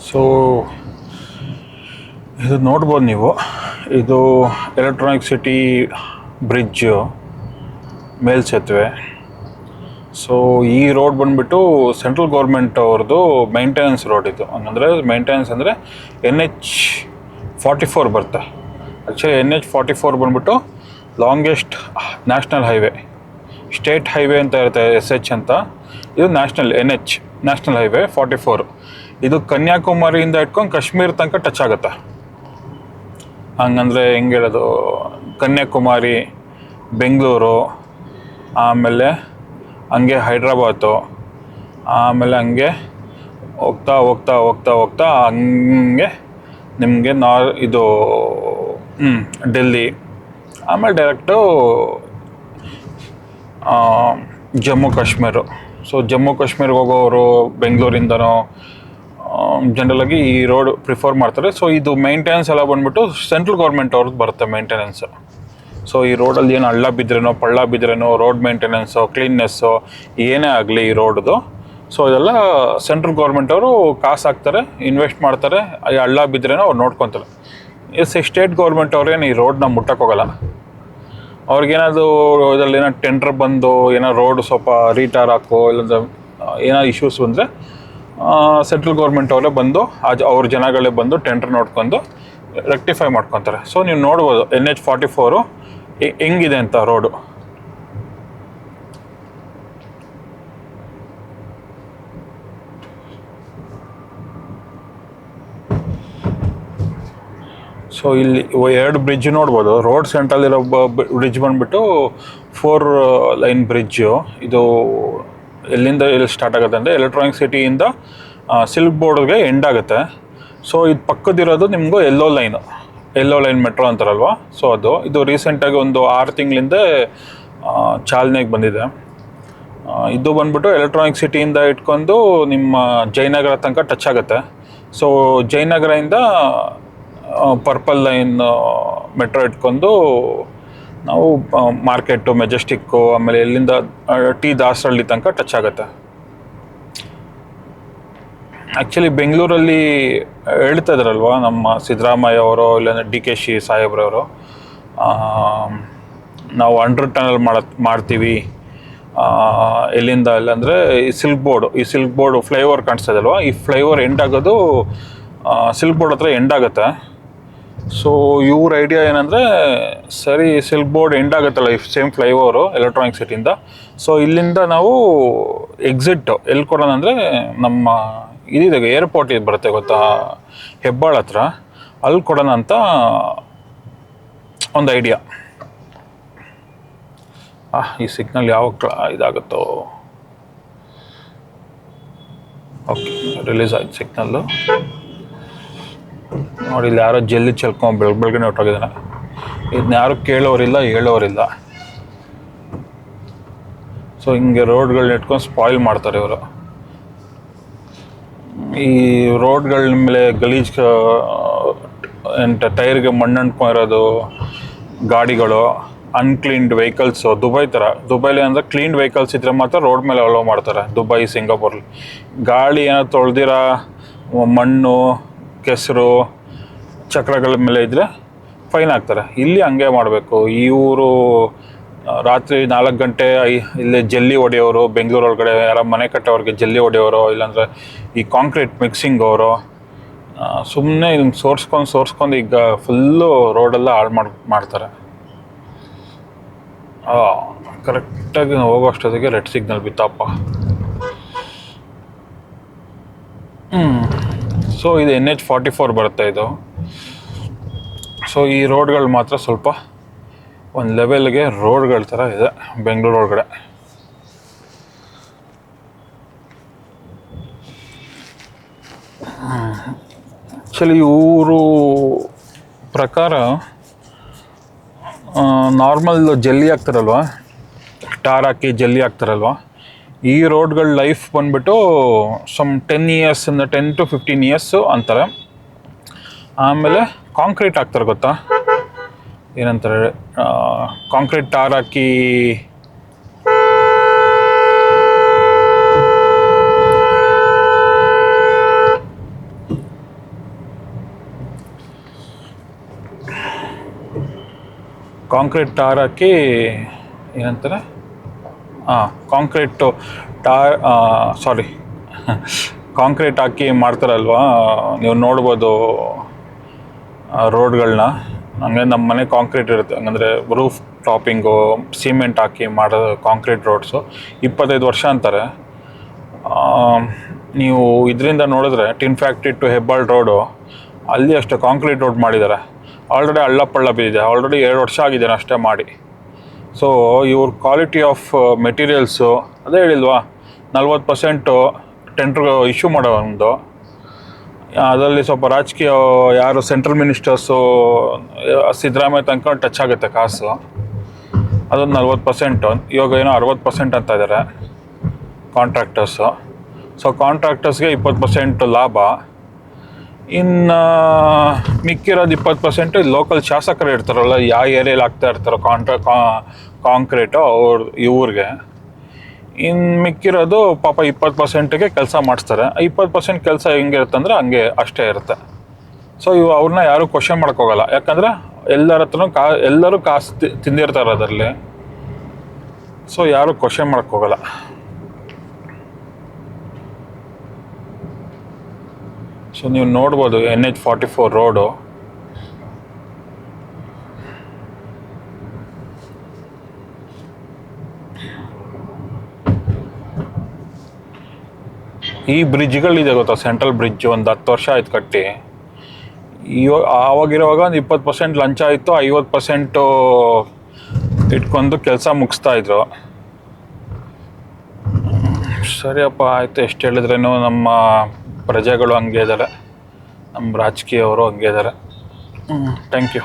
So ಇದು ನೋಡ್ಬೋದು ನೀವು, ಇದು ಎಲೆಕ್ಟ್ರಾನಿಕ್ ಸಿಟಿ ಬ್ರಿಡ್ಜು ಮೇಲ್ಸೇತುವೆ. ಸೊ ಈ ರೋಡ್ ಬಂದುಬಿಟ್ಟು ಸೆಂಟ್ರಲ್ ಗೌರ್ಮೆಂಟ್ ಅವ್ರದ್ದು ಮೈಂಟೆನೆನ್ಸ್ ರೋಡ್. ಇದು ಹಂಗಂದರೆ ಮೇಂಟೆನೆನ್ಸ್ ಅಂದರೆ NH44 ಬರುತ್ತೆ. ಆ್ಯಕ್ಚುಲಿ NH44 ಬಂದುಬಿಟ್ಟು longest national highway. State highway ಅಂತ ಇರುತ್ತೆ SH ಅಂತ, ಇದು ನ್ಯಾಷನಲ್ ಹೈವೇ 44. ಇದು ಕನ್ಯಾಕುಮಾರಿಯಿಂದ ಇಟ್ಕೊಂಡು ಕಾಶ್ಮೀರ ತನಕ ಟಚ್ ಆಗುತ್ತೆ. ಹಂಗಂದರೆ ಹೆಂಗೆ ಹೇಳೋದು, ಕನ್ಯಾಕುಮಾರಿ, ಬೆಂಗಳೂರು, ಆಮೇಲೆ ಹಂಗೆ ಹೈದ್ರಾಬಾದು, ಆಮೇಲೆ ಹಂಗೆ ಹೋಗ್ತಾ ಹೋಗ್ತಾ ಹೋಗ್ತಾ ಹೋಗ್ತಾ ಹಂಗೆ ನಿಮಗೆ ಇದು ಡೆಲ್ಲಿ, ಆಮೇಲೆ ಡೈರೆಕ್ಟು ಜಮ್ಮು ಕಾಶ್ಮೀರ. ಸೊ ಜಮ್ಮು ಕಾಶ್ಮೀರ್ಗೆ ಹೋಗೋರು ಬೆಂಗಳೂರಿಂದನೋ ಜನರಲಾಗಿ ಈ ರೋಡ್ ಪ್ರಿಫರ್ ಮಾಡ್ತಾರೆ. ಸೊ ಇದು ಮೇಂಟೆನೆನ್ಸ್ ಎಲ್ಲ ಬಂದುಬಿಟ್ಟು ಸೆಂಟ್ರಲ್ ಗೌರ್ಮೆಂಟ್ ಅವ್ರದ್ದು ಬರುತ್ತೆ ಮೇಂಟೆನೆನ್ಸು. ಸೊ ಈ ರೋಡಲ್ಲಿ ಏನು ಹಳ್ಳ ಬಿದ್ರೇನೋ ಪಳ್ಳ ಬಿದ್ರೇನೋ ರೋಡ್ ಮೇಂಟೆನೆನ್ಸು ಕ್ಲೀನ್ನೆಸ್ಸು ಏನೇ ಆಗಲಿ ಈ ರೋಡ್ದು, ಸೊ ಇದೆಲ್ಲ ಸೆಂಟ್ರಲ್ ಗೌರ್ಮೆಂಟ್ ಅವರು ಕಾಸು ಹಾಕ್ತಾರೆ, ಇನ್ವೆಸ್ಟ್ ಮಾಡ್ತಾರೆ. ಈ ಹಳ್ಳ ಬಿದ್ರೇನೋ ಅವ್ರು ನೋಡ್ಕೊತಾರೆ. ಸ್ಟೇಟ್ ಗೌರ್ಮೆಂಟ್ ಅವ್ರೇನು ಈ ರೋಡನ್ನ ಮುಟ್ಟಕ್ಕೋಗಲ್ಲ. ಅವ್ರಿಗೇನಾದ್ರು ಇದರಲ್ಲಿ ಏನೋ ಟೆಂಡರ್ ಬಂದು ಏನೋ ರೋಡ್ ಸ್ವಲ್ಪ ರೀಟಾರ್ ಹಾಕೋ ಇಲ್ಲಾಂದ್ರೆ ಏನೋ ಇಶ್ಯೂಸ್ ಬಂದರೆ ಸೆಂಟ್ರಲ್ ಗೌರ್ಮೆಂಟ್ ಅವರೇ ಬಂದು ಅವ್ರ ಜನಗಳೇ ಬಂದು ಟೆಂಡರ್ ನೋಡ್ಕೊಂಡು ರೆಕ್ಟಿಫೈ ಮಾಡ್ಕೊತಾರೆ. ಸೊ ನೀವು ನೋಡ್ಬೋದು NH44 ಹೆಂಗಿದೆ ಅಂತ ರೋಡು. ಸೊ ಇಲ್ಲಿ 2 ಬ್ರಿಡ್ಜ್ ನೋಡ್ಬೋದು. ರೋಡ್ ಸೆಂಟ್ರಲ್ಲಿರೋ ಬ್ರಿಡ್ಜ್ ಬಂದುಬಿಟ್ಟು 4 ಲೈನ್ ಬ್ರಿಡ್ಜು. ಇದು ಎಲ್ಲಿಂದ ಎಲ್ಲಿ ಸ್ಟಾರ್ಟ್ ಆಗುತ್ತೆ ಅಂದರೆ ಎಲೆಕ್ಟ್ರಾನಿಕ್ ಸಿಟಿಯಿಂದ ಸಿಲ್ಕ್ ಬೋರ್ಡ್ಗೆ ಎಂಡ್ ಆಗುತ್ತೆ. ಸೊ ಇದು ಪಕ್ಕದಿರೋದು ನಿಮಗೂ ಎಲ್ಲೋ ಲೈನ್ ಮೆಟ್ರೋ ಅಂತಾರಲ್ವ. ಸೊ ಇದು ರೀಸೆಂಟಾಗಿ ಒಂದು 6 ತಿಂಗಳಿಂದ ಚಾಲನೆಗೆ ಬಂದಿದೆ. ಇದು ಬಂದ್ಬಿಟ್ಟು ಎಲೆಕ್ಟ್ರಾನಿಕ್ ಸಿಟಿಯಿಂದ ಇಟ್ಕೊಂಡು ನಿಮ್ಮ ಜಯನಗರ ತನಕ ಟಚ್ ಆಗುತ್ತೆ. ಸೊ ಜಯನಗರದಿಂದ ಪರ್ಪಲ್ ಲೈನ್ ಮೆಟ್ರೋ ಇಟ್ಕೊಂಡು ನಾವು ಮಾರ್ಕೆಟು, ಮೆಜೆಸ್ಟಿಕ್ಕು, ಆಮೇಲೆ ಎಲ್ಲಿಂದ ಟಿ ದಾಸರಳ್ಳಿ ತನಕ ಟಚ್ ಆಗುತ್ತೆ. ಆ್ಯಕ್ಚುಲಿ ಬೆಂಗಳೂರಲ್ಲಿ ಹೇಳ್ತಾ ಇದ್ರಲ್ವ ನಮ್ಮ ಸಿದ್ದರಾಮಯ್ಯ ಅವರು ಇಲ್ಲಾಂದರೆ DK ಸಾಹೇಬ್ರವರು, ನಾವು ಅಂಡರ್ ಟನಲ್ ಮಾಡ್ತೀವಿ ಎಲ್ಲಿಂದ ಇಲ್ಲಾಂದರೆ ಈ ಸಿಲ್ಕ್ ಬೋರ್ಡು ಫ್ಲೈಓವರ್ ಕಾಣಿಸ್ತಾ ಇದಲ್ವ, ಈ ಫ್ಲೈಓವರ್ ಎಂಡ್ ಆಗೋದು ಸಿಲ್ಕ್ ಬೋರ್ಡ್ ಹತ್ರ ಎಂಡ್ ಆಗುತ್ತೆ. ಸೊ ಇವ್ರ ಐಡಿಯಾ ಏನಂದರೆ, ಸರಿ ಸಿಲ್ಕ್ ಬೋರ್ಡ್ ಎಂಡ್ ಆಗುತ್ತಲ್ಲ ಈ ಸೇಮ್ ಫ್ಲೈಓವರು ಎಲೆಕ್ಟ್ರಾನಿಕ್ ಸಿಟಿಯಿಂದ, ಸೊ ಇಲ್ಲಿಂದ ನಾವು ಎಕ್ಸಿಟ್ ಎಲ್ಲಿ ಕೊಡೋಣ ಅಂದರೆ ನಮ್ಮ ಇದಿದೆ ಏರ್ಪೋರ್ಟ್ ಇದು ಬರುತ್ತೆ ಗೊತ್ತಾ, ಹೆಬ್ಬಾಳ ಹತ್ರ, ಅಲ್ಲಿ ಕೊಡೋಣ ಅಂತ ಒಂದು ಐಡಿಯಾ. ಈ ಸಿಗ್ನಲ್ ಯಾವಾಗ ಇದಾಗುತ್ತೋ. ಓಕೆ, ರಿಲೀಸ್ ಆಯ್ತು ಸಿಗ್ನಲ್ಲು. ನೋಡಿ ಇಲ್ಲಿ ಯಾರೋ ಜಲ್ಲಿ ಚೆಲ್ಕೊಂಡು ಬೆಳಗ್ಗೆ ಹೊಟ್ಟೋಗಿದ್ದಾನೆ. ಇದನ್ನ ಯಾರು ಕೇಳೋರಿಲ್ಲ ಹೇಳೋರಿಲ್ಲ. ಸೊ ಹಿಂಗೆ ರೋಡ್ಗಳನ್ನ ಇಟ್ಕೊಂಡು ಸ್ಪಾಯ್ಲ್ ಮಾಡ್ತಾರೆ ಇವರು. ಈ ರೋಡ್ಗಳ ಮೇಲೆ ಗಲೀಜ್ ಟೈರ್ಗೆ ಮಣ್ಣು ಅಂಟ್ಕೊಂಡಿರೋದು, ಗಾಡಿಗಳು, ಅನ್ಕ್ಲೀನ್ಡ್ ವೆಹಿಕಲ್ಸು. ದುಬೈಲಿ ಅಂದರೆ ಕ್ಲೀನ್ಡ್ ವೆಹಿಕಲ್ಸ್ ಇದ್ರೆ ಮಾತ್ರ ರೋಡ್ ಮೇಲೆ ಅಲೋ ಮಾಡ್ತಾರೆ. ದುಬೈ, ಸಿಂಗಾಪುರಲ್ಲಿ ಗಾಳಿ ಏನೋ ತೊಳೆದಿರ ಮಣ್ಣು, ಕೆಸರು, ಚಕ್ರಗಳ ಮೇಲೆ ಇದ್ದರೆ ಫೈನ್ ಹಾಕ್ತಾರೆ. ಇಲ್ಲಿ ಹಂಗೆ ಮಾಡಬೇಕು. ಇವರು ರಾತ್ರಿ 4 ಗಂಟೆ ಇಲ್ಲೇ ಜಲ್ಲಿ ಹೊಡೆಯೋರು, ಬೆಂಗಳೂರು ಒಳಗಡೆ ಯಾರೋ ಮನೆ ಕಟ್ಟೋರಿಗೆ ಜಲ್ಲಿ ಹೊಡೆಯೋರು, ಇಲ್ಲಾಂದರೆ ಈ ಕಾಂಕ್ರೀಟ್ ಮಿಕ್ಸಿಂಗ್ ಅವರು ಸುಮ್ಮನೆ ಇದನ್ನು ಸೋರ್ಸ್ಕೊಂಡು ಈಗ ಫುಲ್ಲು ರೋಡೆಲ್ಲ ಹಾಳು ಮಾಡ್ತಾರೆ. ಕರೆಕ್ಟಾಗಿ ನಾವು ಹೋಗೋ ಅಷ್ಟೊತ್ತಿಗೆ ರೆಡ್ ಸಿಗ್ನಲ್ ಬಿತ್ತಪ್ಪ. ಸೊ ಇದು NH44 ಬರುತ್ತೆ ಇದು. ಸೊ ಈ ರೋಡ್ಗಳು ಮಾತ್ರ ಸ್ವಲ್ಪ ಒಂದು ಲೆವೆಲ್ಗೆ ರೋಡ್ಗಳ ಥರ ಇದೆ ಬೆಂಗಳೂರು ಒಳಗಡೆ. ಆ್ಯಕ್ಚುಲಿ ಇವರು ಪ್ರಕಾರ ನಾರ್ಮಲ್ ಜಲ್ಲಿ ಹಾಕ್ತಾರಲ್ವ, ಟಾರ್ ಹಾಕಿ ಜಲ್ಲಿ ಹಾಕ್ತಾರಲ್ವ, ಈ ರೋಡ್ಗಳ ಲೈಫ್ ಬಂದುಬಿಟ್ಟು 10 to 15 ಇಯರ್ಸು ಅಂತಾರೆ. ಆಮೇಲೆ ಕಾಂಕ್ರೀಟ್ ಹಾಕ್ತಾರೆ ಗೊತ್ತಾ, ಏನಂತಾರೆ, ಕಾಂಕ್ರೀಟ್ ಟಾರ್ ಹಾಕಿ ಕಾಂಕ್ರೀಟ್ ಟಾರ್ ಹಾಕಿ ಏನಂತಾರೆ ಕಾಂಕ್ರೀಟು ಟಾರ್ ಸಾರಿ ಕಾಂಕ್ರೀಟ್ ಹಾಕಿ ಮಾಡ್ತಾರಲ್ವಾ, ನೀವು ನೋಡ್ಬೋದು ರೋಡ್ಗಳನ್ನ. ಹಂಗೆ ನಮ್ಮ ಮನೆ ಕಾಂಕ್ರೀಟ್ ಇರುತ್ತೆ, ಹಂಗಂದರೆ ರೂಫ್ ಟಾಪಿಂಗು ಸಿಮೆಂಟ್ ಹಾಕಿ ಮಾಡೋ ಕಾಂಕ್ರೀಟ್ ರೋಡ್ಸು 25 ವರ್ಷ ಅಂತಾರೆ. ನೀವು ಇದರಿಂದ ನೋಡಿದ್ರೆ tin factory to Hebbal road, ಅಲ್ಲಿ ಅಷ್ಟೇ ಕಾಂಕ್ರೀಟ್ ರೋಡ್ ಮಾಡಿದ್ದಾರೆ. ಆಲ್ರೆಡಿ ಹಳ್ಳ ಪಳ್ಳ ಬಿದ್ದಿದೆ, ಆಲ್ರೆಡಿ 2 ವರ್ಷ ಆಗಿದ್ದೇನೆ ಅಷ್ಟೇ ಮಾಡಿ. ಸೊ ಇವ್ರ ಕ್ವಾಲಿಟಿ ಆಫ್ ಮೆಟೀರಿಯಲ್ಸು, ಅದೇ ಹೇಳಿಲ್ವಾ 40% ಟೆಂಡ್ರ್ ಇಶ್ಯೂ ಮಾಡೋ ಒಂದು. ಅದರಲ್ಲಿ ಸ್ವಲ್ಪ ರಾಜಕೀಯ ಯಾರು ಸೆಂಟ್ರಲ್ ಮಿನಿಸ್ಟರ್ಸು ಸಿದ್ದರಾಮಯ್ಯ ತನಕ ಟಚ್ ಆಗುತ್ತೆ ಕಾಸು, ಅದೊಂದು 40%. ಇವಾಗ ಏನೋ 60% ಅಂತ ಇದ್ದಾರೆ ಕಾಂಟ್ರಾಕ್ಟರ್ಸು. ಸೊ ಕಾಂಟ್ರಾಕ್ಟರ್ಸ್ಗೆ 20% ಲಾಭ, ಇನ್ನು ಮಿಕ್ಕಿರೋದು 20% ಲೋಕಲ್ ಶಾಸಕರು ಇರ್ತಾರಲ್ಲ, ಯಾವ ಏರಿಯಲ್ಲಿ ಆಗ್ತಾ ಇರ್ತಾರೋ ಕಾಂಕ್ರೀಟು ಇವ್ರಿಗೆ. ಇನ್ನು ಮಿಕ್ಕಿರೋದು ಪಾಪ 20%ಗೆ ಕೆಲಸ ಮಾಡಿಸ್ತಾರೆ. 20% ಕೆಲಸ ಹೆಂಗಿರುತ್ತೆ ಅಂದರೆ ಹಂಗೆ ಅಷ್ಟೇ ಇರುತ್ತೆ. ಸೊ ಅವ್ರನ್ನ ಯಾರೂ ಕ್ವಶನ್ ಮಾಡೋಕ್ಕೋಗಲ್ಲ, ಯಾಕಂದರೆ ಎಲ್ಲರ ಹತ್ರನೂ ಎಲ್ಲರೂ ಕಾಸು ತಿಂದಿರ್ತಾರೆ ಅದರಲ್ಲಿ. ಸೊ ಯಾರೂ ಕ್ವಶನ್ ಮಾಡೋಕ್ಕೋಗಲ್ಲ. ಸೊ ನೀವು ನೋಡ್ಬೋದು NH44 ರೋಡು. ಈ ಬ್ರಿಡ್ಜ್ಗಳಿದೆ ಗೊತ್ತಾ, ಸೆಂಟ್ರಲ್ ಬ್ರಿಡ್ಜ್ ಒಂದು 10 ವರ್ಷ ಆಯ್ತು ಕಟ್ಟಿ. ಆವಾಗಿರುವಾಗ ಒಂದು 20% ಲಂಚ ಆಯಿತು, 50% ಇಟ್ಕೊಂಡು ಕೆಲಸ ಮುಗಿಸ್ತಾಯಿದ್ರು. ಸರಿಯಪ್ಪ, ಆಯಿತು. ಎಷ್ಟು ಹೇಳಿದ್ರೇನು ನಮ್ಮ ಪ್ರಜೆಗಳು ಹಂಗೆ ಇದ್ದಾರೆ, ನಮ್ಮ ರಾಜಕೀಯವರು ಹಂಗೆ ಇದ್ದಾರೆ. Thank you.